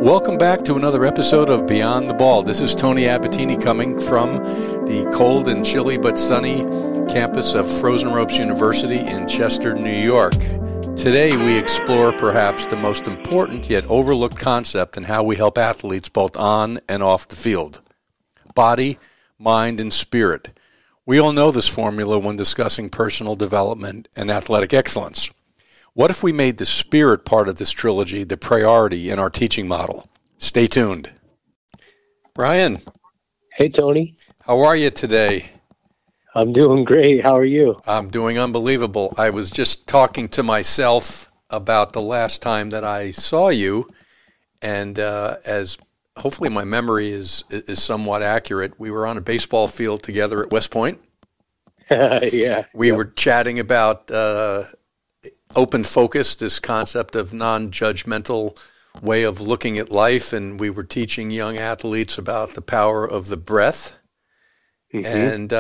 Welcome back to another episode of Beyond the Ball. This is Tony Abatini coming from the cold and chilly but sunny campus of Frozen Ropes University in Chester, New York. Today we explore perhaps the most important yet overlooked concept in how we help athletes both on and off the field. Body, mind, and spirit. We all know this formula when discussing personal development and athletic excellence. What if we made the spirit part of this trilogy the priority in our teaching model? Stay tuned. Brian. Hey, Tony. How are you today? I'm doing great. How are you? I'm doing unbelievable. I was just talking to myself about the last time that I saw you, and as hopefully my memory is somewhat accurate, we were on a baseball field together at West Point. Yeah. We were chatting about open focus, this concept of non-judgmental way of looking at life, and we were teaching young athletes about the power of the breath. Mm-hmm. And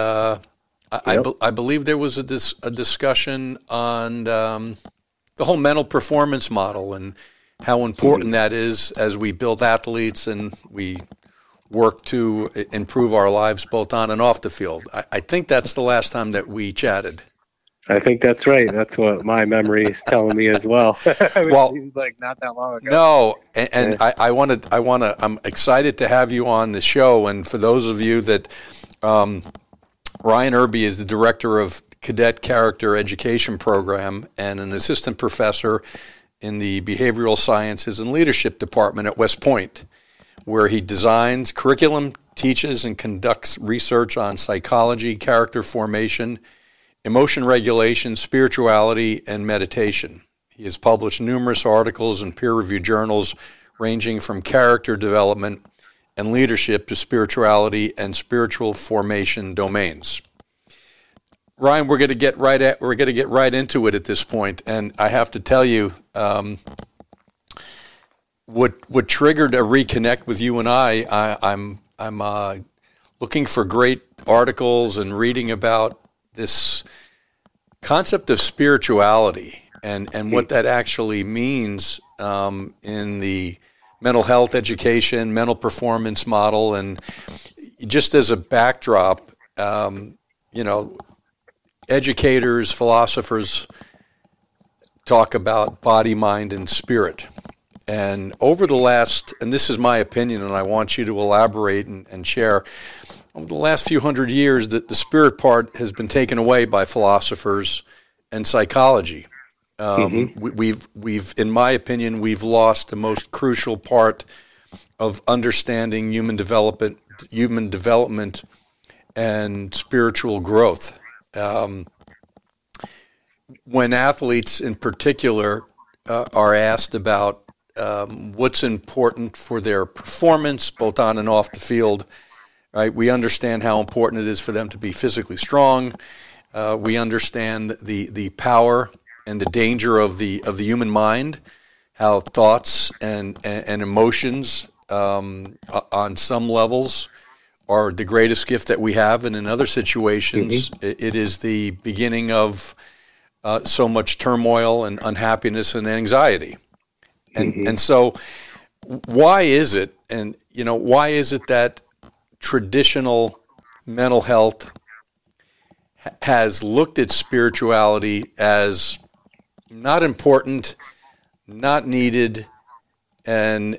I believe there was a discussion on the whole mental performance model and how important that is as we build athletes and we work to improve our lives both on and off the field. I think that's the last time that we chatted. I think that's right. That's what my memory is telling me as well. Well, it seems like not that long ago. No, and yeah. I'm excited to have you on the show. And for those of you that, Ryan Erbe is the director of Cadet Character Education Program and an assistant professor in the Behavioral Sciences and Leadership Department at West Point, where he designs curriculum, teaches, and conducts research on psychology, character formation, emotion regulation, spirituality, and meditation. He has published numerous articles in peer-reviewed journals ranging from character development and leadership to spirituality and spiritual formation domains. Ryan, we're going to get right into it at this point, and I have to tell you, what triggered a reconnect with you and I'm looking for great articles and reading about this concept of spirituality and what that actually means in the mental health education, mental performance model. And just as a backdrop, educators, philosophers talk about body, mind, and spirit. And over the last, and this is my opinion, and I want you to elaborate and share, over the last few hundred years, the spirit part has been taken away by philosophers and psychology. We've, in my opinion, we've lost the most crucial part of understanding human development, and spiritual growth. When athletes, in particular, are asked about what's important for their performance, both on and off the field. Right, we understand how important it is for them to be physically strong. We understand the power and the danger of the human mind, how thoughts and emotions on some levels are the greatest gift that we have, and in other situations, it is the beginning of so much turmoil and unhappiness and anxiety. And so, why is it? And why is it that traditional mental health has looked at spirituality as not important, not needed, and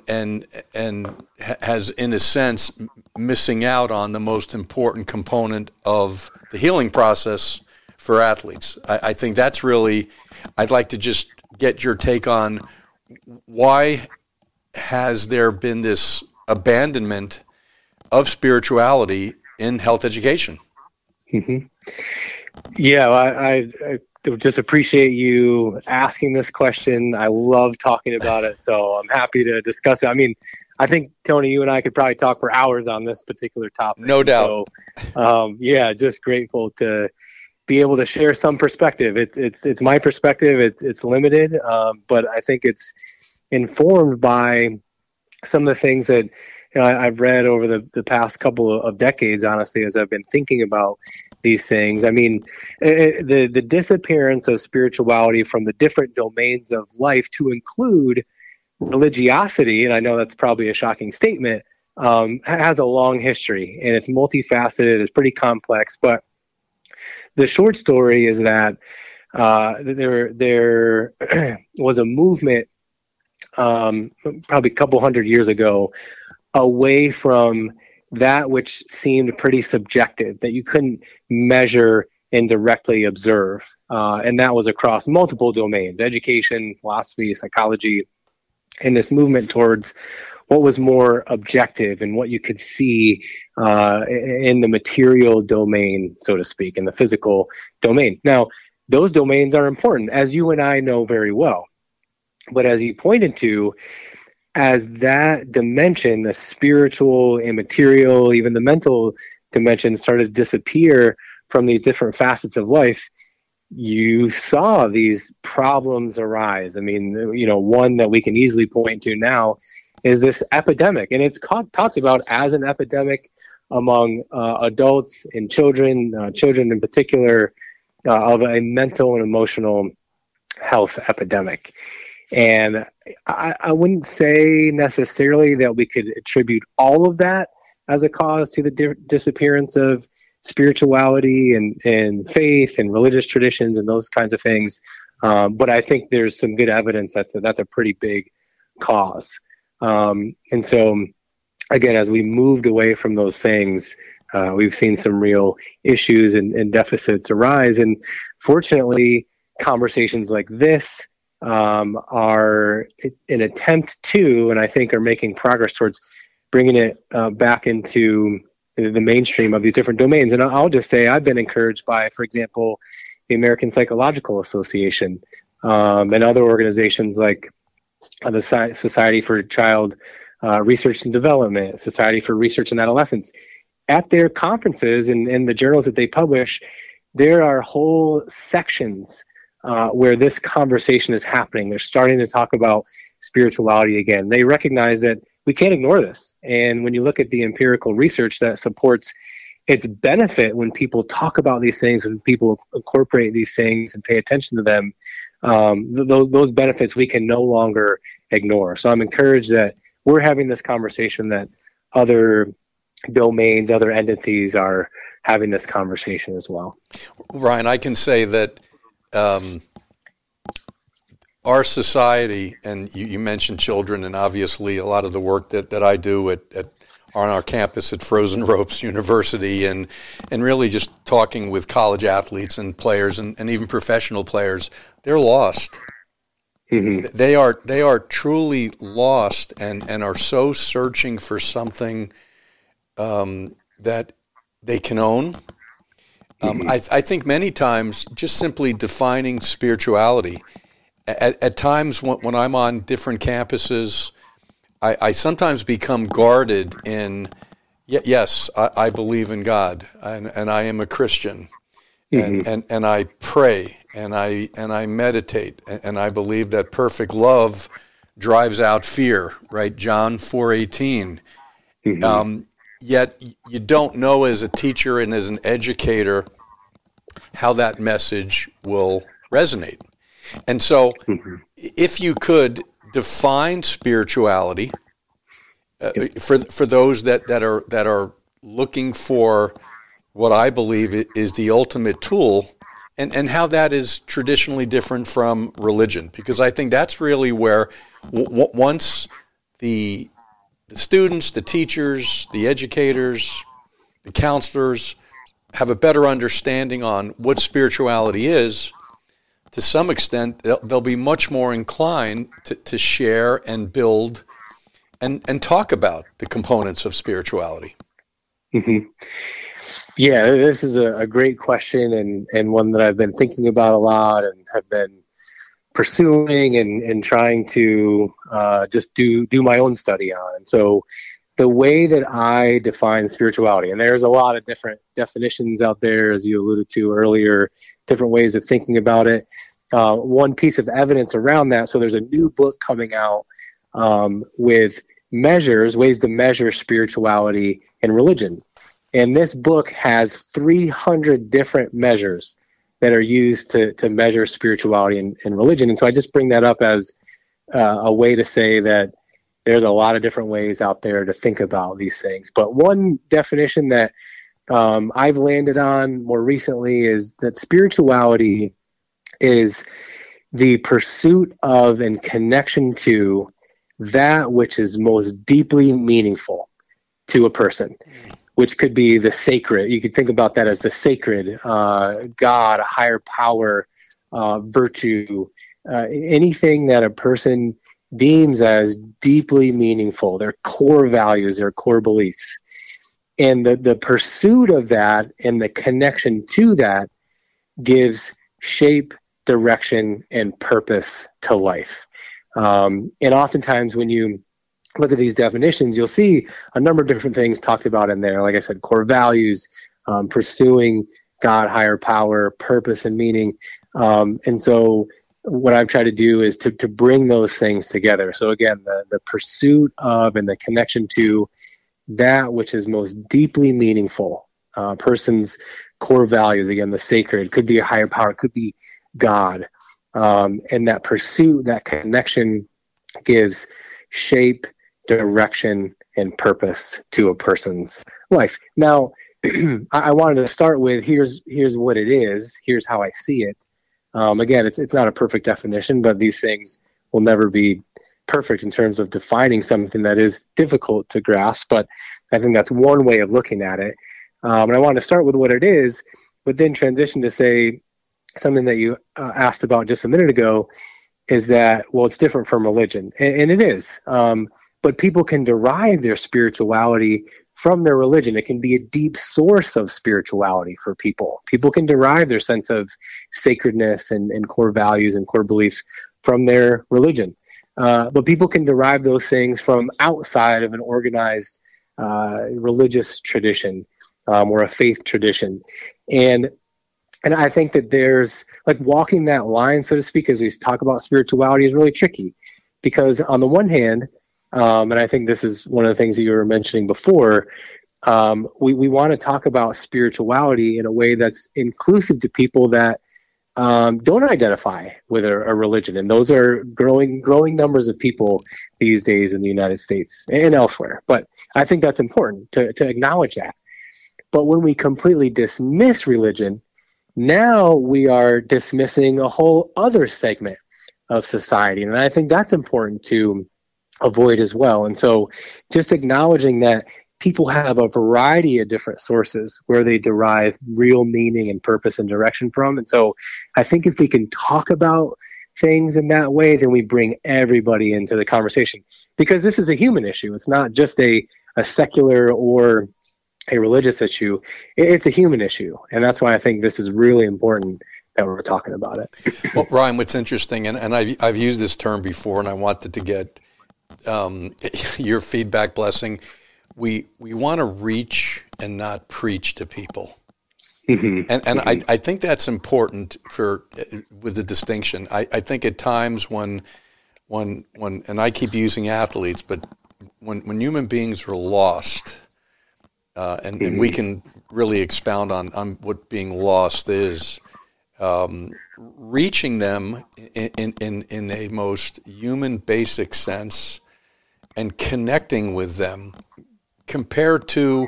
has, in a sense, missing out on the most important component of the healing process for athletes? I think that's really, I'd like to just get your take on why has there been this abandonment of spirituality in health education? Yeah, I just appreciate you asking this question. I love talking about it, so I'm happy to discuss it. I mean, I think, Tony, you and I could probably talk for hours on this particular topic. No doubt. So, just grateful to be able to share some perspective. It's my perspective. It's limited, but I think it's informed by some of the things that I've read over the past couple of decades, honestly, as I've been thinking about these things. I mean, the disappearance of spirituality from the different domains of life to include religiosity, and I know that's probably a shocking statement, has a long history, and it's multifaceted, it's pretty complex. But the short story is that there was a movement probably a couple hundred years ago away from that which seemed pretty subjective, that you couldn't measure and directly observe. And that was across multiple domains: education, philosophy, psychology, and this movement towards what was more objective and what you could see in the material domain, so to speak, in the physical domain. Now, those domains are important, as you and I know very well. But as you pointed to, as that dimension, the spiritual, immaterial, even the mental dimension started to disappear from these different facets of life, you saw these problems arise. I mean, one that we can easily point to now is this epidemic, and it's talked about as an epidemic among adults and children in particular, of a mental and emotional health epidemic. And I wouldn't say necessarily that we could attribute all of that as a cause to the disappearance of spirituality and faith and religious traditions and those kinds of things. But I think there's some good evidence that's a pretty big cause. And so, again, as we moved away from those things, we've seen some real issues and deficits arise. And fortunately, conversations like this are an attempt to, and I think are making progress towards bringing it back into the mainstream of these different domains. And I'll just say I've been encouraged by, for example, the American Psychological Association and other organizations like the Society for Child Research and Development, Society for Research and Adolescence. At their conferences and the journals that they publish, there are whole sections where this conversation is happening. They're starting to talk about spirituality again. They recognize that we can't ignore this. And when you look at the empirical research that supports its benefit, when people talk about these things, when people incorporate these things and pay attention to them, those benefits we can no longer ignore. So I'm encouraged that we're having this conversation, that other domains, other entities are having this conversation as well. Ryan, I can say that our society, and you mentioned children, and obviously a lot of the work that I do on our campus at Frozen Ropes University, and really just talking with college athletes and players and even professional players, they're lost. Mm-hmm. They are truly lost and are so searching for something that they can own. I think many times just simply defining spirituality. At times when I'm on different campuses, I sometimes become guarded in, yes, I believe in God, and I am a Christian, and I pray, and I meditate, and I believe that perfect love drives out fear, right? John 4:18. Yet you don't know as a teacher and as an educator how that message will resonate. And so if you could define spirituality for those that are looking for what I believe is the ultimate tool, and how that is traditionally different from religion, because I think that's really where once the students, the teachers, the educators, the counselors have a better understanding on what spirituality is, to some extent, they'll be much more inclined to share and build and talk about the components of spirituality. Mm-hmm. Yeah, this is a great question and one that I've been thinking about a lot and have been pursuing and trying to just do my own study on. And so the way that I define spirituality, and there's a lot of different definitions out there, as you alluded to earlier, different ways of thinking about it. One piece of evidence around that, so there's a new book coming out with ways to measure spirituality and religion. And this book has 300 different measures that are used to measure spirituality and religion. And so I just bring that up as a way to say that there's a lot of different ways out there to think about these things. But one definition that I've landed on more recently is that spirituality is the pursuit of and connection to that which is most deeply meaningful to a person, which could be the sacred. You could think about that as the sacred, God, a higher power, virtue, anything that a person deems as deeply meaningful, their core values, their core beliefs. And the pursuit of that and the connection to that gives shape, direction, and purpose to life. And oftentimes when you look at these definitions, you'll see a number of different things talked about in there. Like I said, core values, pursuing God, higher power, purpose, and meaning. And so what I've tried to do is to bring those things together. So again, the pursuit of and the connection to that which is most deeply meaningful, person's core values, again, the sacred, could be a higher power, could be God. And that pursuit, that connection gives shape, direction, and purpose to a person's life. Now, I wanted to start with here's what it is. Here's how I see it. Again, it's not a perfect definition, but these things will never be perfect in terms of defining something that is difficult to grasp. But I think that's one way of looking at it. And I wanted to start with what it is, but then transition to say something that you asked about just a minute ago is that, well, it's different from religion. And it is. But people can derive their spirituality from their religion. It can be a deep source of spirituality for people. People can derive their sense of sacredness and core values and core beliefs from their religion. But people can derive those things from outside of an organized religious tradition or a faith tradition. And I think that there's like walking that line, so to speak, as we talk about spirituality is really tricky because on the one hand, and I think this is one of the things that you were mentioning before, we want to talk about spirituality in a way that's inclusive to people that don't identify with a religion. And those are growing numbers of people these days in the United States and elsewhere. But I think that's important to acknowledge that. But when we completely dismiss religion, now we are dismissing a whole other segment of society. And I think that's important to avoid as well. And so just acknowledging that people have a variety of different sources where they derive real meaning and purpose and direction from. And so I think if we can talk about things in that way, then we bring everybody into the conversation because this is a human issue. It's not just a secular or a religious issue. It's a human issue. And that's why I think this is really important that we're talking about it. Well, Ryan, what's interesting, and I've used this term before, and I wanted to get your feedback, blessing. We want to reach and not preach to people. Mm-hmm. And I think that's important with the distinction. I think at times when and I keep using athletes, but when human beings are lost, and we can really expound on what being lost is, reaching them in a most human basic sense and connecting with them compared to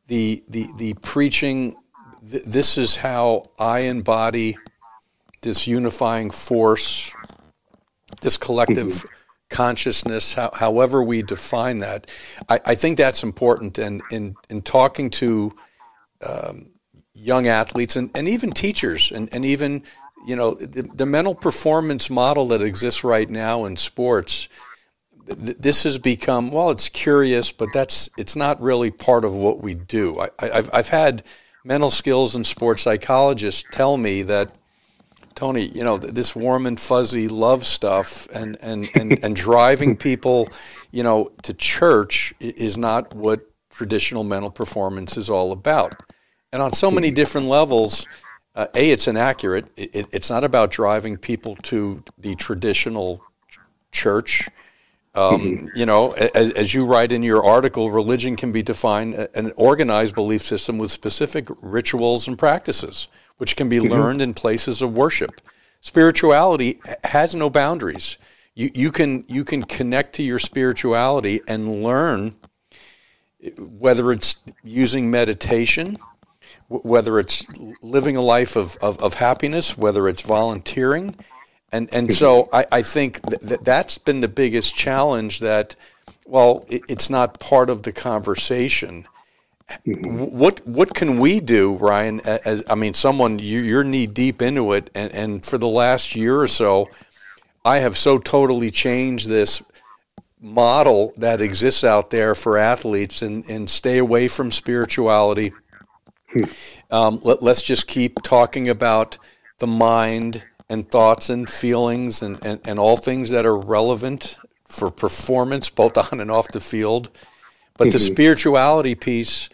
the preaching, this is how I embody this unifying force, this collective consciousness, however we define that. I think that's important. And in talking to young athletes and even teachers and even, the mental performance model that exists right now in sports, this has become, well, it's curious, but it's not really part of what we do. I've had mental skills and sports psychologists tell me that, Tony, this warm and fuzzy love stuff and driving people, to church is not what traditional mental performance is all about. And on so many different levels, it's inaccurate. It's not about driving people to the traditional church. As you write in your article, religion can be defined an organized belief system with specific rituals and practices, which can be learned in places of worship. Spirituality has no boundaries. You can connect to your spirituality and learn, whether it's using meditation, whether it's living a life of happiness, whether it's volunteering. And so I think that's been the biggest challenge, that, well, it's not part of the conversation. What can we do, Ryan? Someone, you're knee deep into it, and for the last year or so, I have so totally changed this model that exists out there for athletes, and stay away from spirituality. Let's just keep talking about the mind and thoughts and feelings and all things that are relevant for performance, both on and off the field. But the spirituality piece,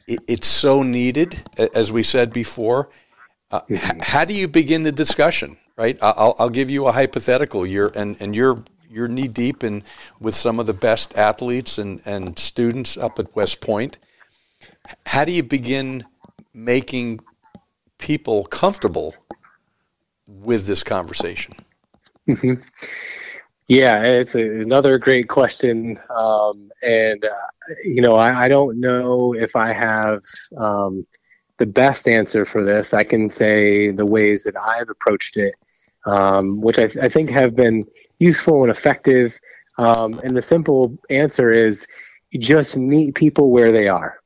it's so needed, as we said before. How do you begin the discussion, right? I'll give you a hypothetical. You're knee deep in with some of the best athletes and students up at West Point. How do you begin making people comfortable with this conversation? Yeah, it's another great question. I don't know if I have the best answer for this. I can say the ways that I've approached it, which I think have been useful and effective. And the simple answer is, you just meet people where they are.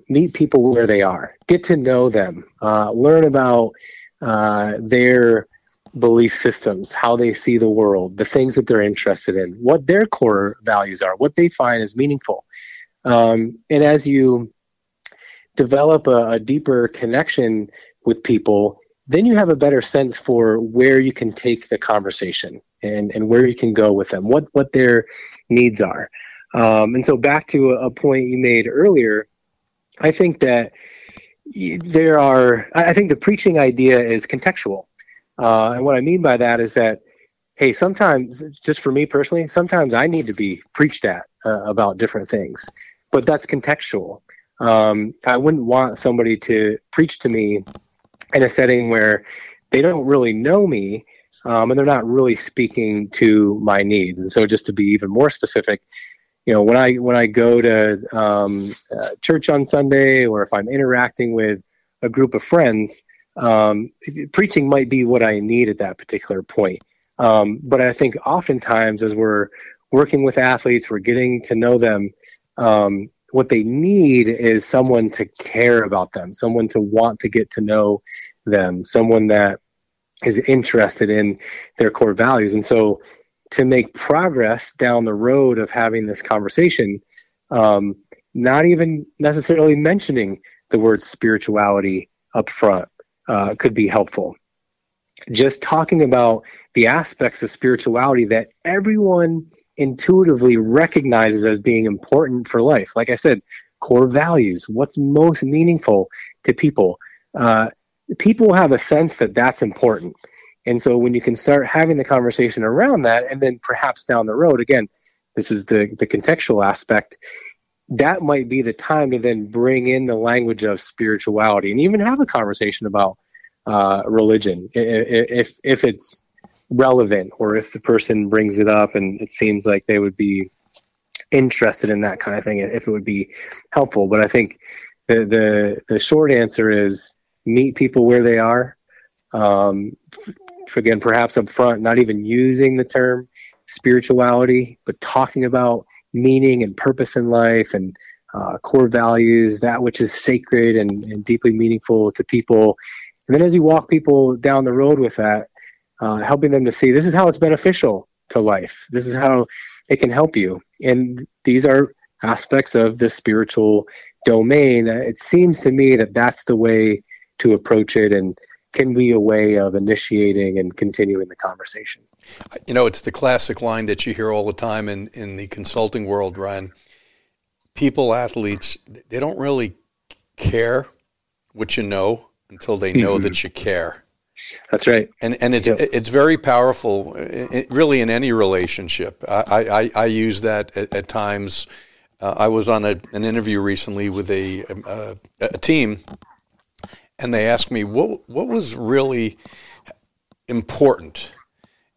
Meet people where they are. Get to know them. Learn about their belief systems, how they see the world, the things that they're interested in, what their core values are, what they find is meaningful. And as you develop a deeper connection with people, then you have a better sense for where you can take the conversation and where you can go with them, what their needs are. And so back to a point you made earlier, I think that I think the preaching idea is contextual. And what I mean by that is that, hey, sometimes, just for me personally, sometimes I need to be preached at about different things, but that's contextual. I wouldn't want somebody to preach to me in a setting where they don't really know me, and they're not really speaking to my needs. And so, just to be even more specific, when I go to church on Sunday, or if I'm interacting with a group of friends, preaching might be what I need at that particular point. But I think oftentimes, as we're working with athletes, we're getting to know them, what they need is someone to care about them, someone to want to get to know them, someone that is interested in their core values. And so to make progress down the road of having this conversation, not even necessarily mentioning the word spirituality up front could be helpful. Just talking about the aspects of spirituality that everyone intuitively recognizes as being important for life. Like I said, core values, what's most meaningful to people. People have a sense that that's important. And so when you can start having the conversation around that, and then perhaps down the road, again, this is the contextual aspect, that might be the time to then bring in the language of spirituality and even have a conversation about religion, if it's relevant, or if the person brings it up and it seems like they would be interested in that kind of thing, if it would be helpful. But I think the short answer is meet people where they are. Again, perhaps up front, not even using the term spirituality, but talking about meaning and purpose in life and core values, that which is sacred and deeply meaningful to people. And then as you walk people down the road with that, helping them to see this is how it's beneficial to life. This is how it can help you. And these are aspects of the spiritual domain. It seems to me that that's the way to approach it, and can be a way of initiating and continuing the conversation. It's the classic line that you hear all the time in the consulting world, Ryan. People, athletes, they don't really care what you know until they know that you care. That's right. And it's very powerful, really, in any relationship. I use that at times. I was on an interview recently with a team, and they asked me what was really important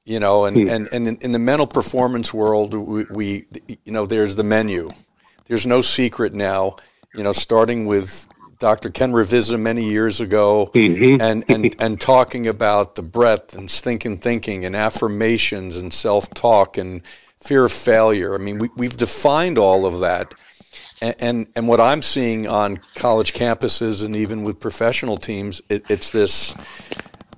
and in the mental performance world, we there's the menu. There's no secret now, starting with Dr. Ken Ravizza many years ago, and talking about the breath and thinking and affirmations and self-talk and fear of failure. I mean, we've defined all of that. And what I'm seeing on college campuses and even with professional teams, it's this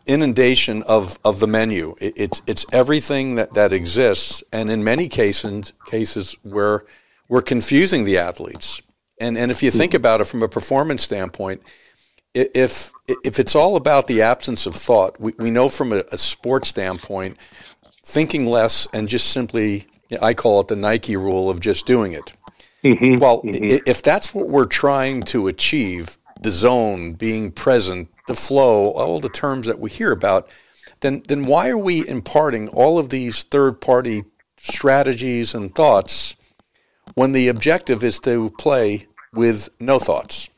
inundation of the menu. It's everything that exists, and in many cases where we're confusing the athletes. And if you think about it from a performance standpoint, if it's all about the absence of thought, we know from a sports standpoint, thinking less and just simply, I call it the Nike rule of just doing it. Well, if that's what we're trying to achieve, the zone, being present, the flow, all the terms that we hear about, then why are we imparting all of these third-party strategies and thoughts when the objective is to play with no thoughts?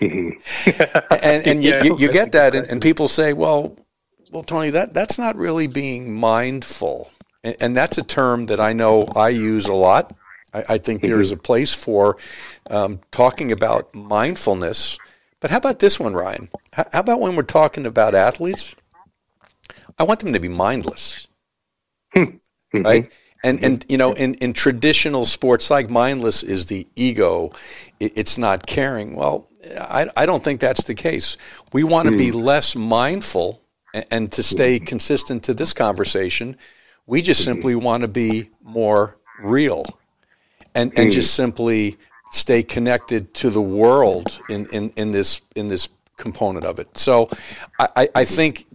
and you get that, and people say, well, Tony, that's not really being mindful. And that's a term that I know I use a lot. I think there's a place for talking about mindfulness. But how about this one, Ryan? How about when we're talking about athletes? I want them to be mindless, right? And in traditional sports, like mindless is the ego. It's not caring. Well, I don't think that's the case. We want to be less mindful, and to stay consistent to this conversation, we just simply want to be more real. And just simply stay connected to the world in this component of it. So I think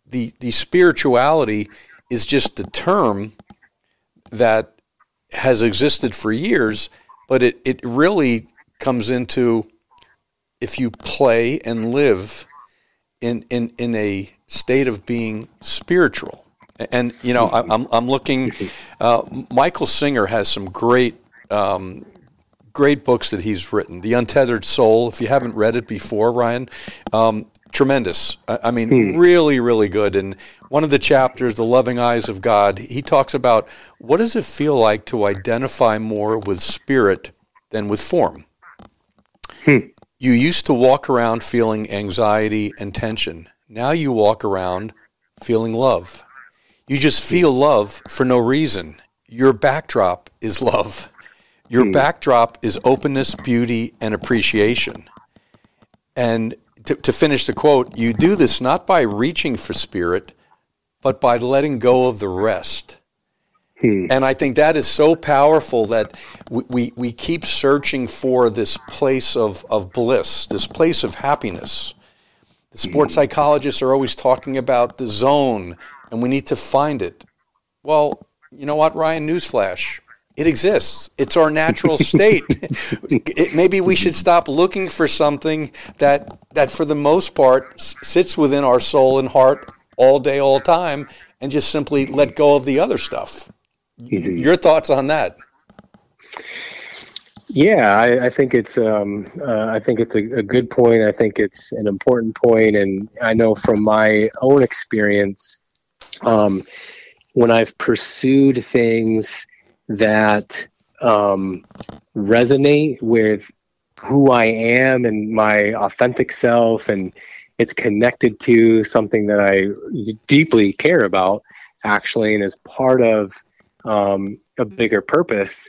the spirituality is just a term that has existed for years, but it really comes into if you play and live in a state of being spiritual. And I'm looking. Michael Singer has some great books that he's written. The Untethered Soul. If you haven't read it before, Ryan, tremendous. I mean, really, really good. And one of the chapters, The Loving Eyes of God, he talks about what does it feel like to identify more with spirit than with form. You used to walk around feeling anxiety and tension. Now you walk around feeling love. You just feel love for no reason. Your backdrop is love. Your backdrop is openness, beauty, and appreciation. And to finish the quote, you do this not by reaching for spirit, but by letting go of the rest. And I think that is so powerful that we keep searching for this place of bliss, this place of happiness. The sports psychologists are always talking about the zone, and we need to find it. Well, you know what, Ryan? Newsflash. It exists. It's our natural state. Maybe we should stop looking for something that for the most part sits within our soul and heart all day, all time, and just simply let go of the other stuff. Your thoughts on that? Yeah, I think it's a good point. I think it's an important point, and I know from my own experience, when I've pursued things that resonate with who I am and my authentic self, and it's connected to something that I deeply care about, actually, and is part of a bigger purpose,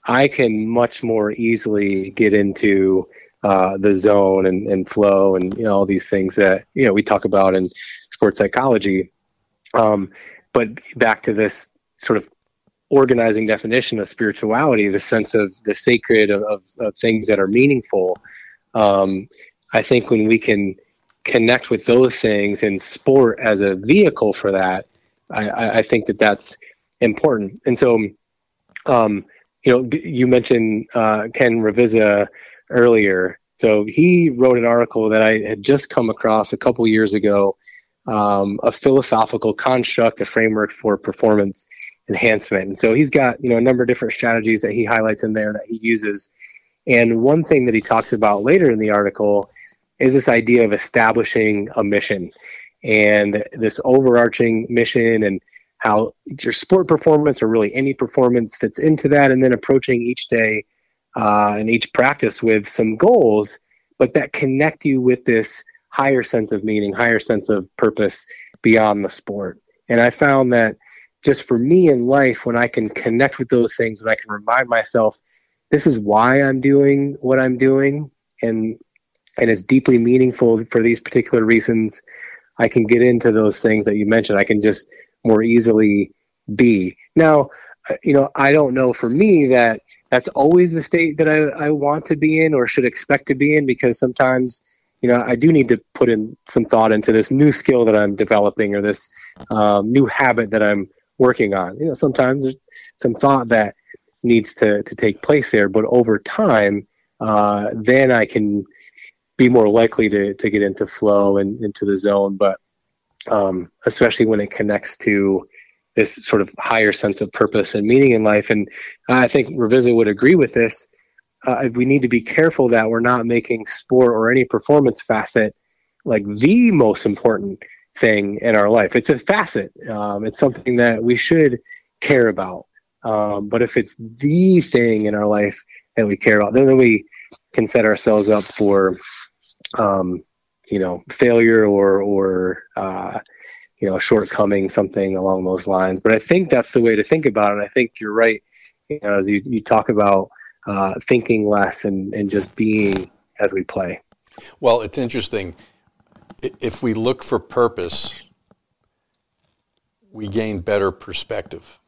I can much more easily get into the zone and flow and all these things that we talk about in sports psychology. But back to this sort of organizing definition of spirituality, the sense of the sacred of things that are meaningful. I think when we can connect with those things and sport as a vehicle for that, I think that's important. And so, you mentioned Ken Ravizza earlier. So he wrote an article that I had just come across a couple years ago, a philosophical construct, a framework for performance enhancement. And so he's got, a number of different strategies that he highlights in there that he uses. And one thing that he talks about later in the article is this idea of establishing a mission and this overarching mission. And how your sport performance, or really any performance, fits into that, and then approaching each day and each practice with some goals, but that connect you with this higher sense of meaning, higher sense of purpose beyond the sport. And I found that just for me in life, when I can connect with those things, when I can remind myself, this is why I'm doing what I'm doing, and it's deeply meaningful for these particular reasons, I can get into those things that you mentioned. I can just more easily be. Now, I don't know for me that that's always the state that I want to be in or should expect to be in, because sometimes, I do need to put in some thought into this new skill that I'm developing, or this new habit that I'm working on. Sometimes there's some thought that needs to take place there, but over time, then I can be more likely to get into flow and into the zone. But especially when it connects to this sort of higher sense of purpose and meaning in life. And I think Revisit would agree with this. We need to be careful that we're not making sport or any performance facet like the most important thing in our life. It's a facet. It's something that we should care about. But if it's the thing in our life that we care about, then we can set ourselves up for, failure or shortcoming, something along those lines. But I think that's the way to think about it. I think you're right. As you talk about thinking less and just being as we play. Well, it's interesting. If we look for purpose, we gain better perspective.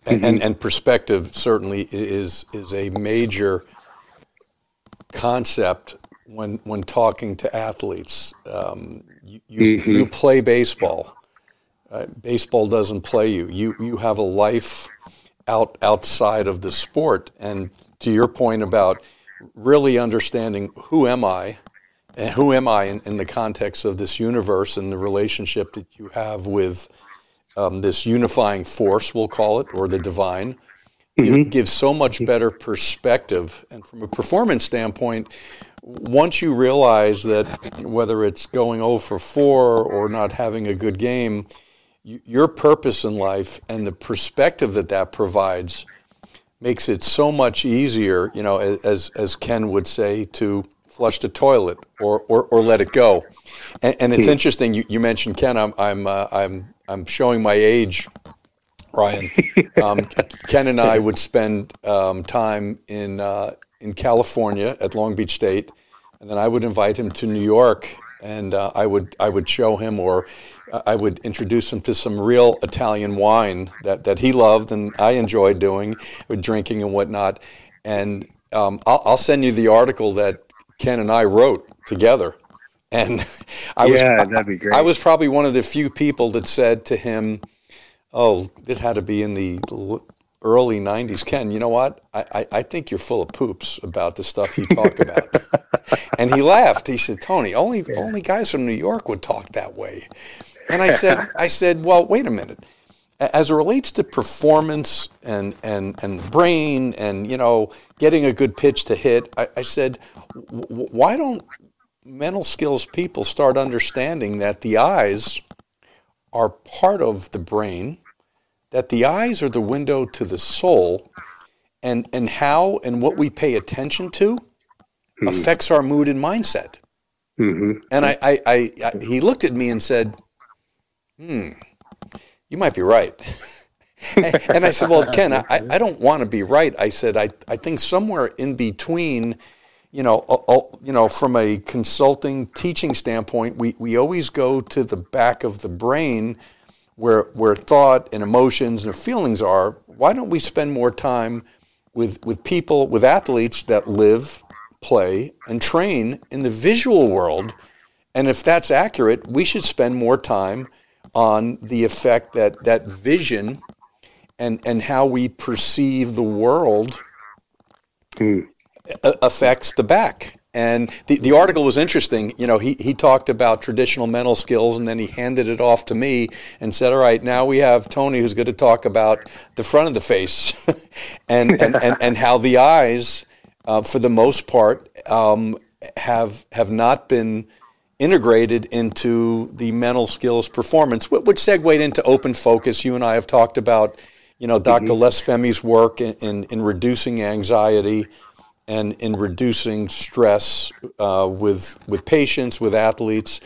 And perspective certainly is a major concept when talking to athletes. You play baseball. Baseball doesn't play you. You have a life outside of the sport. And to your point about really understanding who am I, and who am I in the context of this universe and the relationship that you have with this unifying force, we'll call it, or the divine, it gives so much better perspective. And from a performance standpoint, once you realize that whether it's going 0 for 4 or not having a good game, your purpose in life and the perspective that provides makes it so much easier, as Ken would say, to flush the toilet or let it go. And it's interesting. You mentioned Ken. I'm showing my age, Ryan. Ken and I would spend time in California at Long Beach State, and then I would invite him to New York, and I would show him, or I would introduce him to some real Italian wine that he loved and I enjoyed doing, with drinking and whatnot. And I'll send you the article that Ken and I wrote together. And that'd be great. I was probably one of the few people that said to him, "Oh, it had to be in the early 90s. Ken, you know what? I think you're full of poops about the stuff you talk about." And he laughed. He said, "Tony, only guys from New York would talk that way." And I said, well, wait a minute. As it relates to performance and the brain and, getting a good pitch to hit, I said, why don't mental skills people start understanding that the eyes are part of the brain, that the eyes are the window to the soul, and how and what we pay attention to affects our mood and mindset. And he looked at me and said, you might be right. And I said, well, Ken, I don't want to be right. I said, I think somewhere in between, from a consulting teaching standpoint, we always go to the back of the brain where thought and emotions and feelings are. Why don't we spend more time with people, with athletes that live, play, and train in the visual world? And if that's accurate, we should spend more time on the effect that vision and how we perceive the world affects the back. And the article was interesting. He talked about traditional mental skills, and then he handed it off to me and said, all right, now we have Tony, who's going to talk about the front of the face and how the eyes, for the most part, have not been integrated into the mental skills performance, which segued into open focus. You and I have talked about, Dr. Les Femi's work in reducing anxiety and in reducing stress with patients, with athletes,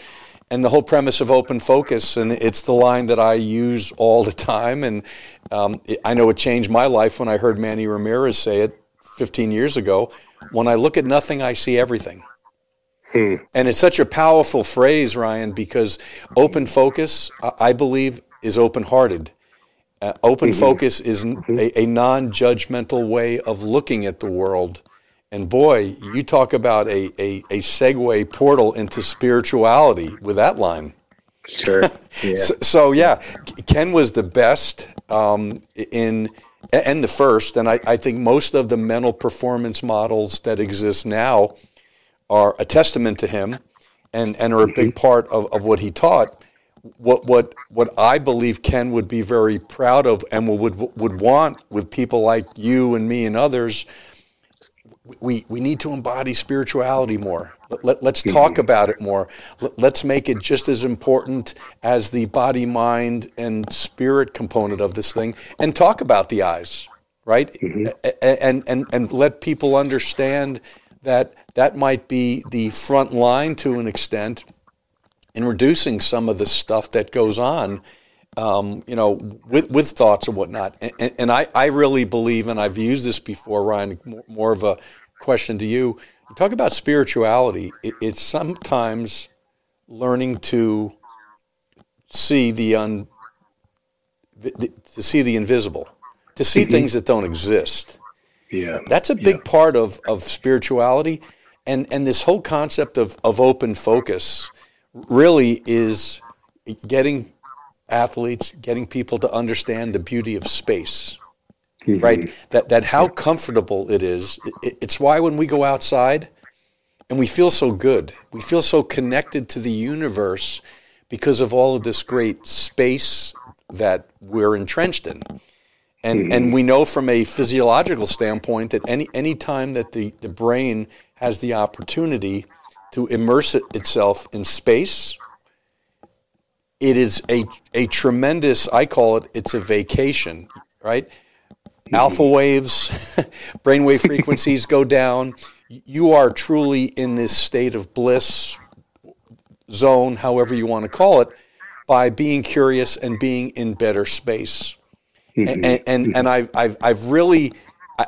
and the whole premise of open focus. And it's the line that I use all the time. And I know it changed my life when I heard Manny Ramirez say it 15 years ago. When I look at nothing, I see everything. And it's such a powerful phrase, Ryan, because open focus, I believe, is open-hearted. Open focus is a non-judgmental way of looking at the world. And boy, you talk about a segue portal into spirituality with that line. Sure. Yeah. So Ken was the best and the first. And I think most of the mental performance models that exist now are a testament to him and are a big part of what he taught. What I believe Ken would be very proud of and would want with people like you and me and others, we need to embody spirituality more. Let's talk about it more. Let's make it just as important as the body, mind, and spirit component of this thing, and talk about the eyes, right? And let people understand that might be the front line to an extent in reducing some of the stuff that goes on, with thoughts and whatnot. And I really believe, and I've used this before, Ryan, more of a question to you. You talk about spirituality. It's sometimes learning to see the invisible, to see things that don't exist. Yeah, that's a big part of spirituality, and this whole concept of open focus really is getting athletes, getting people to understand the beauty of space, right? That how comfortable it is. It's why when we go outside and we feel so good, we feel so connected to the universe because of all of this great space that we're entrenched in. And we know from a physiological standpoint that any time that the brain has the opportunity to immerse itself in space, it is a tremendous, I call it's a vacation, right? Alpha waves, brainwave frequencies go down. You are truly in this state of bliss zone, however you want to call it, by being curious and being in better space. And I've really,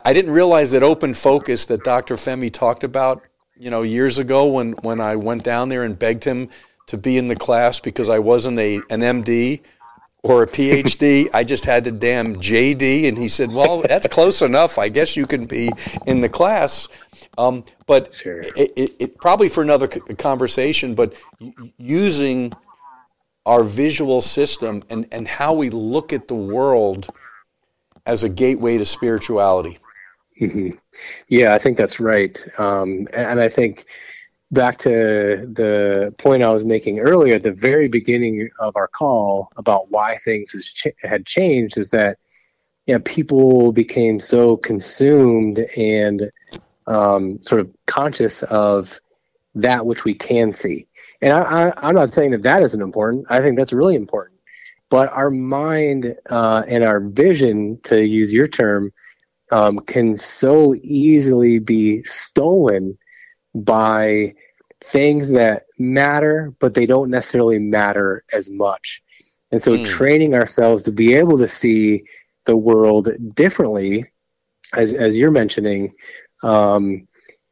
I didn't realize that open focus that Dr. Femi talked about, years ago when I went down there and begged him to be in the class because I wasn't an MD or a PhD. I just had the damn JD, and he said, well, that's close enough. I guess you can be in the class. But sure. It probably for another conversation, but using our visual system and how we look at the world as a gateway to spirituality. Yeah, I think that's right. And I think back to the point I was making earlier at the very beginning of our call about why things had changed is that people became so consumed and sort of conscious of that which we can see. And I'm not saying that isn't important. I think that's really important. But our mind and our vision, to use your term, can so easily be stolen by things that matter, but they don't necessarily matter as much. And so training ourselves to be able to see the world differently, as you're mentioning,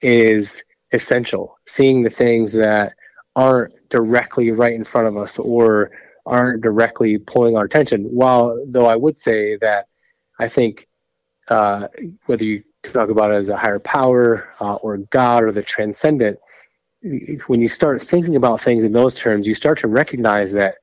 is essential. Seeing the things that aren't directly right in front of us or aren't directly pulling our attention. While, though I would say that I think whether you talk about it as a higher power or God or the transcendent, when you start thinking about things in those terms, you start to recognize that,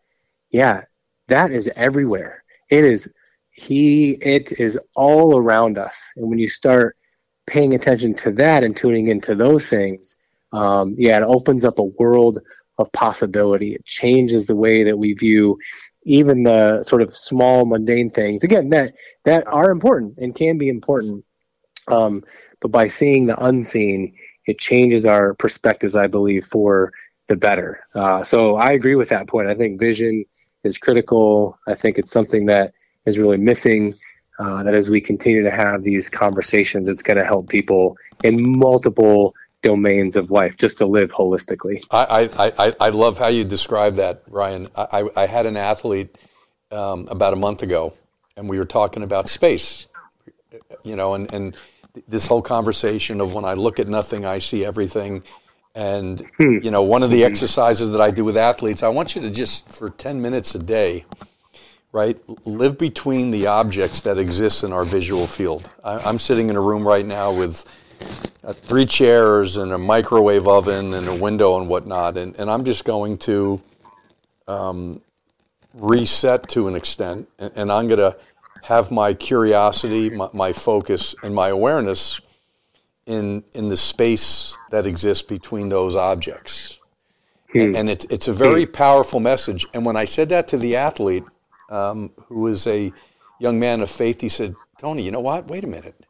that is everywhere. It is all around us. And when you start paying attention to that and tuning into those things, it opens up a world of possibility. It changes the way that we view even the sort of small, mundane things, again, that are important and can be important. But by seeing the unseen, it changes our perspectives, I believe, for the better. So I agree with that point. I think vision is critical. I think it's something that is really missing. That as we continue to have these conversations, it's going to help people in multiple domains of life just to live holistically. I love how you describe that, Ryan. I had an athlete about a month ago, and we were talking about space, and this whole conversation of when I look at nothing, I see everything. And, one of the exercises that I do with athletes, I want you to just, for 10 minutes a day, right, live between the objects that exist in our visual field. I'm sitting in a room right now with 3 chairs and a microwave oven and a window and whatnot, and I'm just going to reset to an extent, and I'm going to have my curiosity, my focus, and my awareness in the space that exists between those objects. And it's a very powerful message. And when I said that to the athlete, who is a young man of faith, he said, "Tony, you know what? Wait a minute.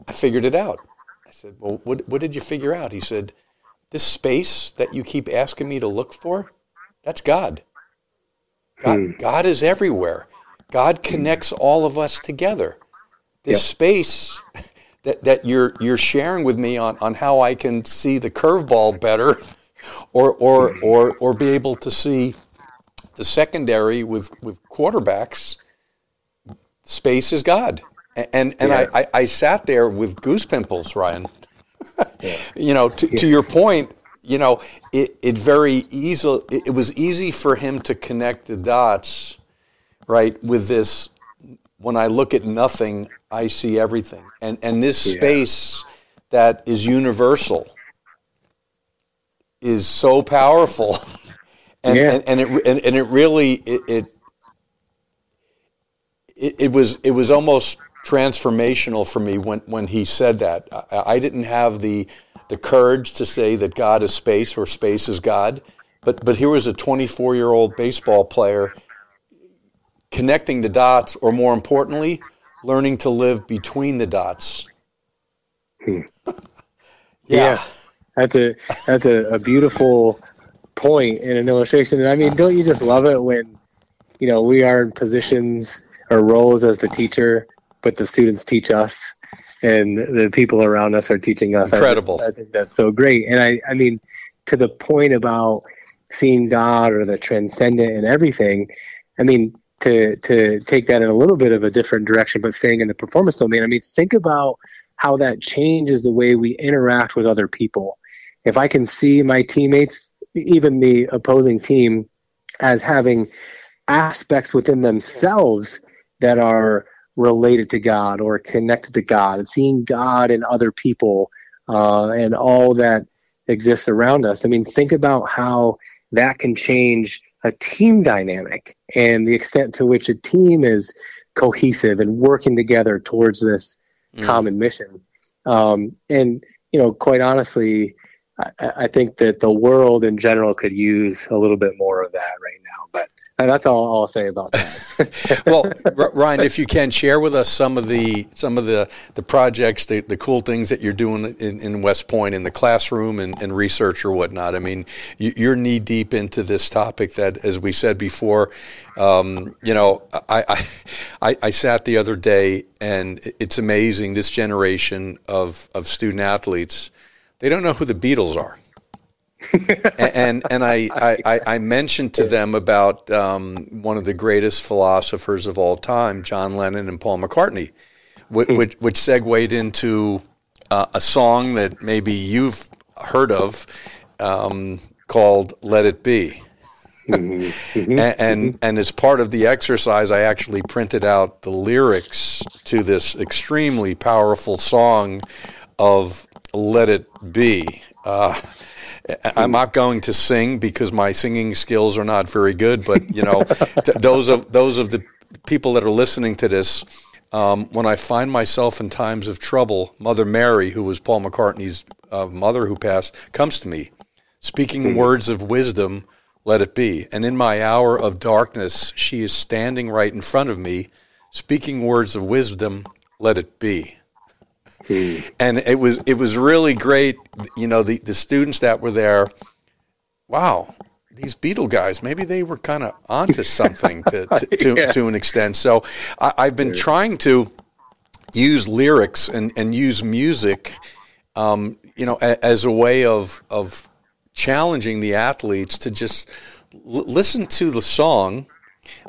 I figured it out." I said, "Well, what did you figure out?" He said, "This space that you keep asking me to look for, that's God. God is everywhere. God connects all of us together. This space that you're sharing with me on how I can see the curveball better, or be able to see the secondary with quarterbacks, space is God." And I sat there with goose pimples, Ryan. To your point, it was easy for him to connect the dots, right, with this. When I look at nothing, I see everything. And this space that is universal is so powerful. And it really was almost transformational for me when he said that. I didn't have the courage to say that God is space or space is God, but here was a 24-year-old baseball player connecting the dots, or more importantly, learning to live between the dots. That's a beautiful point and an illustration. And I mean, don't you just love it when, we are in positions or roles as the teacher, but the students teach us and the people around us are teaching us. Incredible. I think that's so great. And I mean, to the point about seeing God or the transcendent and everything, I mean, to take that in a little bit of a different direction, but staying in the performance domain, I mean, think about how that changes the way we interact with other people. If I can see my teammates, even the opposing team, as having aspects within themselves that are related to God or connected to God, seeing God in other people and all that exists around us. I mean, think about how that can change a team dynamic and the extent to which a team is cohesive and working together towards this common mission. And, quite honestly, I think that the world in general could use a little bit more of that right now, but that's all I'll say about that. Well, Ryan, if you can share with us some of the projects, the cool things that you're doing in West Point in the classroom and research or whatnot. I mean, you're knee deep into this topic that, as we said before, I sat the other day, and it's amazing. This generation of student athletes, they don't know who the Beatles are. and I mentioned to them about one of the greatest philosophers of all time, John Lennon and Paul McCartney, which segued into a song that maybe you've heard of called "Let It Be." And as part of the exercise, I actually printed out the lyrics to this extremely powerful song of "Let It Be." I'm not going to sing because my singing skills are not very good, but those of the people that are listening to this, when I find myself in times of trouble, Mother Mary, who was Paul McCartney's mother who passed, comes to me, speaking words of wisdom, let it be. And in my hour of darkness, she is standing right in front of me, speaking words of wisdom, let it be. And it was really great. The students that were there wow, these Beatle guys, maybe they were kind of onto something to an extent. So I've been trying to use lyrics and use music, as a way of challenging the athletes to just listen to the song,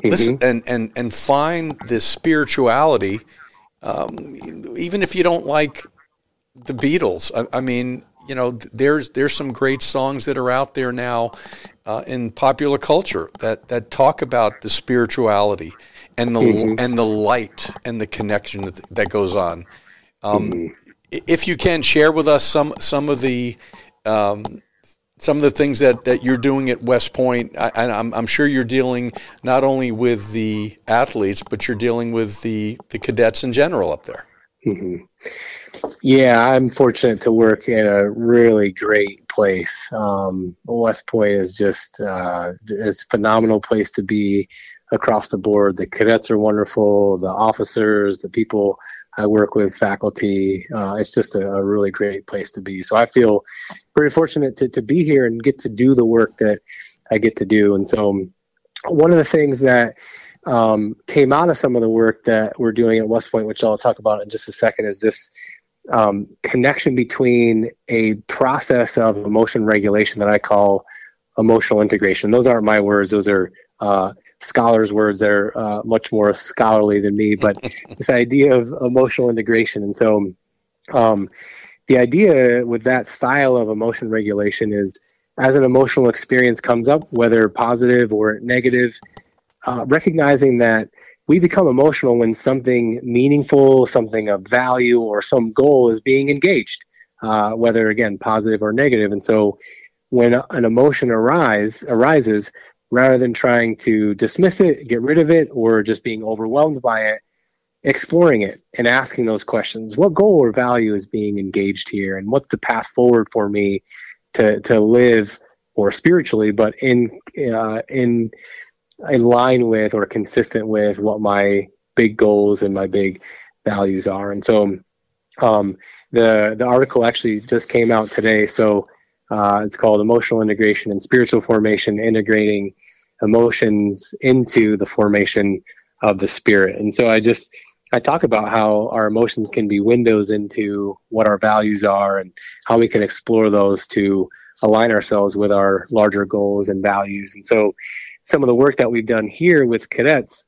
listen and find this spirituality, even if you don't like the Beatles. I mean, there's some great songs that are out there now in popular culture that talk about the spirituality and the light and the connection that goes on. If you can share with us some of the things that you're doing at West Point, I'm sure you're dealing not only with the athletes, but you're dealing with the cadets in general up there. Yeah, I'm fortunate to work in a really great place. West Point is just it's a phenomenal place to be across the board. The cadets are wonderful, the officers, the people I work with, faculty. It's just a really great place to be. So I feel very fortunate to be here and get to do the work that I get to do. And so one of the things that came out of some of the work that we're doing at West Point, which I'll talk about in just a second, is this connection between a process of emotion regulation that I call emotional integration. Those aren't my words. Those are scholars' words. They're much more scholarly than me, but this idea of emotional integration. And so the idea with that style of emotion regulation is, as an emotional experience comes up, whether positive or negative, recognizing that we become emotional when something meaningful, something of value, or some goal is being engaged, whether, again, positive or negative. And so when an emotion arises, rather than trying to dismiss it, get rid of it, or just being overwhelmed by it, exploring it and asking those questions. What goal or value is being engaged here? And what's the path forward for me to live more spiritually, but in line with or consistent with what my big goals and my big values are? And so the article actually just came out today. So it's called Emotional Integration and Spiritual Formation, Integrating Emotions into the Formation of the Spirit. And so I talk about how our emotions can be windows into what our values are and how we can explore those to align ourselves with our larger goals and values. And so some of the work that we've done here with cadets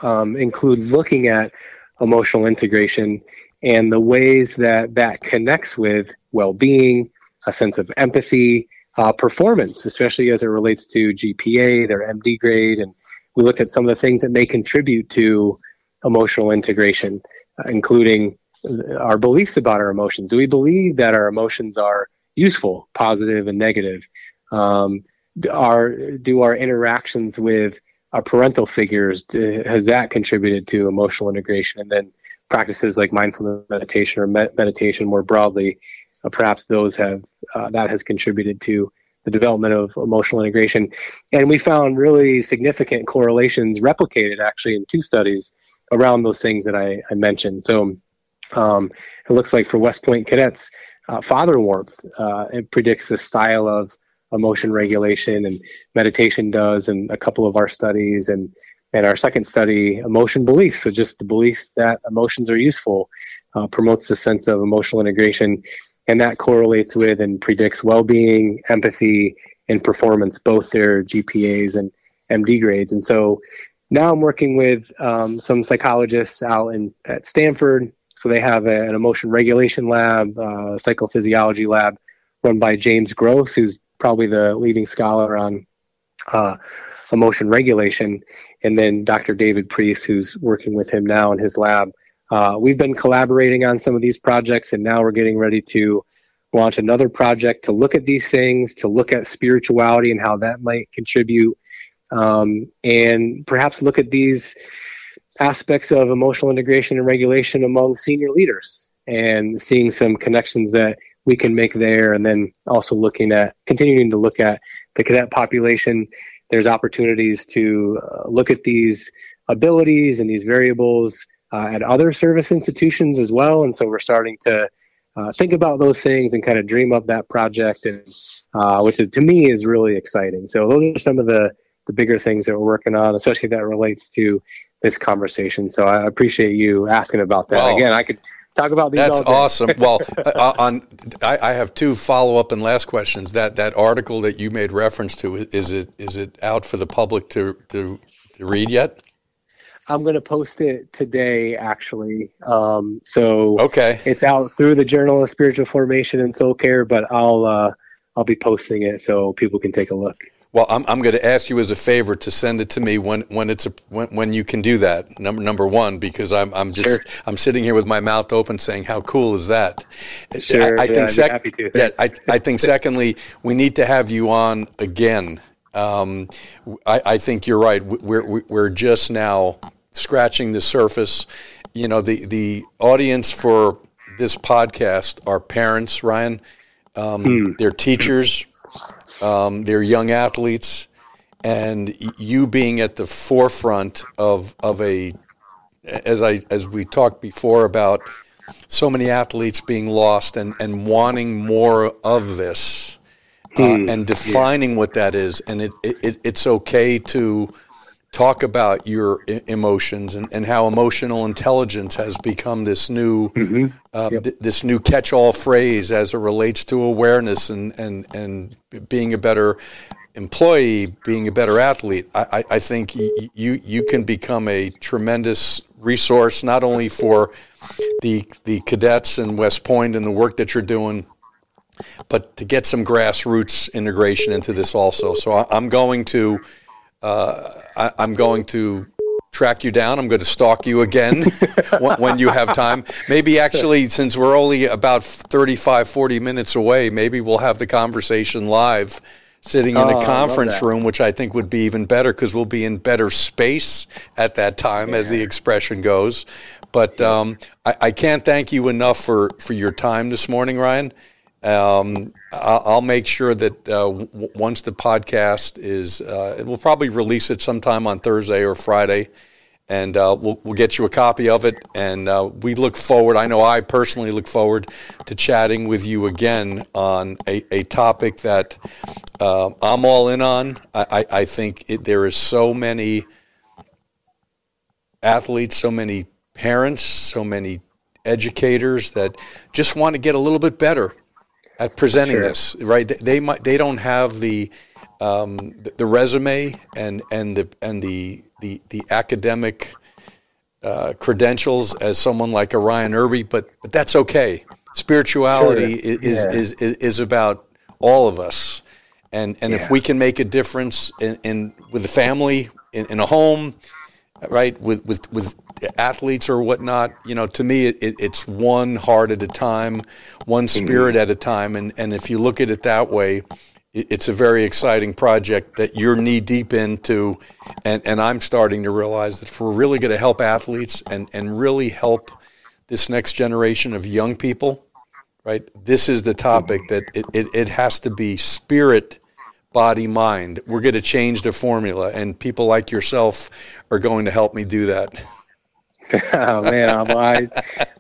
include looking at emotional integration and the ways that connects with well-being, a sense of empathy, performance, especially as it relates to GPA, their MD grade. And we looked at some of the things that may contribute to emotional integration, including our beliefs about our emotions. Do we believe that our emotions are useful, positive, and negative? Do our interactions with our parental figures, has that contributed to emotional integration? And then practices like mindfulness meditation or meditation more broadly, perhaps those that has contributed to the development of emotional integration. And we found really significant correlations replicated actually in 2 studies around those things that I mentioned. So it looks like for West Point cadets, father warmth, it predicts the style of emotion regulation, and meditation does in a couple of our studies. And our second study, emotion beliefs, so just the belief that emotions are useful, promotes the sense of emotional integration. And that correlates with and predicts well-being, empathy, and performance, both their GPAs and MD grades. And so now I'm working with some psychologists out at Stanford. So they have an emotion regulation lab, psychophysiology lab run by James Gross, who's probably the leading scholar on emotion regulation. And then Dr. David Priest, who's working with him now in his lab. We've been collaborating on some of these projects, and now we're getting ready to launch another project to look at these things, to look at spirituality and how that might contribute, and perhaps look at these aspects of emotional integration and regulation among senior leaders and seeing some connections that we can make there. And then also continuing to look at the cadet population. There's opportunities to look at these abilities and these variables at other service institutions as well. And so we're starting to think about those things and kind of dream up that project and which is, to me, is really exciting. So those are some of the bigger things that we're working on, especially that relates to this conversation. So I appreciate you asking about that. Well, again, I could talk about these all that's day. awesome. Well, I have two follow-up and last questions. That article that you made reference to, is it out for the public to read yet? I'm going to post it today, actually. So okay, it's out through the Journal of Spiritual Formation and Soul Care, but I'll be posting it so people can take a look. Well, I'm going to ask you as a favor to send it to me when you can do that. Number one, because I'm sitting here with my mouth open saying, how cool is that? Sure, I'd be happy to. Yeah, I think secondly, we need to have you on again. I think you're right. We're just now scratching the surface. You know, the audience for this podcast are parents, Ryan. They're teachers. They're young athletes, and you being at the forefront of as we talked before about so many athletes being lost and wanting more of this, and defining what that is, and it's okay to talk about your emotions and how emotional intelligence has become this new this new catch-all phrase as it relates to awareness and being a better employee, being a better athlete. I think you can become a tremendous resource not only for the cadets in West Point and the work that you're doing, but to get some grassroots integration into this also. So I'm going to track you down. I'm going to stalk you again when you have time. Maybe actually, since we're only about 35, 40 minutes away, maybe we'll have the conversation live sitting in a conference room, which I think would be even better because we'll be in better space at that time, as the expression goes. But I can't thank you enough for your time this morning, Ryan. I'll make sure that once the podcast is, we'll probably release it sometime on Thursday or Friday, and we'll get you a copy of it. And we look forward. I know I personally look forward to chatting with you again on a topic that I'm all in on. I think there is so many athletes, so many parents, so many educators that just want to get a little bit better at presenting this, right? They don't have the resume and the academic credentials as someone like a Ryan Erbe, but that's okay. Spirituality is about all of us, and if we can make a difference in with the family, in a home, right, with athletes or whatnot, you know, to me it's one heart at a time, one spirit at a time, and if you look at it that way, it's a very exciting project that you're knee deep into, and I'm starting to realize that if we're really going to help athletes and really help this next generation of young people, right, this is the topic that it has to be spirit, body, mind. We're going to change the formula, and people like yourself are going to help me do that. Oh man,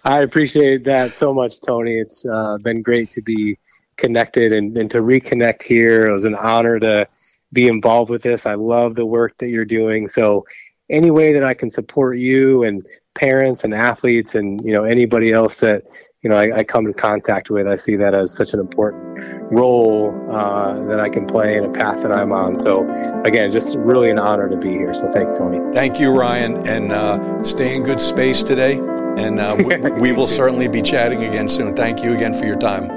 I appreciate that so much, Tony. It's been great to be connected and to reconnect here. It was an honor to be involved with this. I love the work that you're doing. So any way that I can support you and parents and athletes and, you know, anybody else that, you know, I come in contact with, I see that as such an important role that I can play in a path that I'm on. So again, just really an honor to be here. So thanks, Tony. Thank you, Ryan, and stay in good space today. And we will certainly be chatting again soon. Thank you again for your time.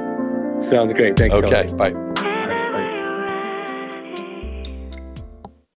Sounds great. Thanks, Tony. Okay, bye.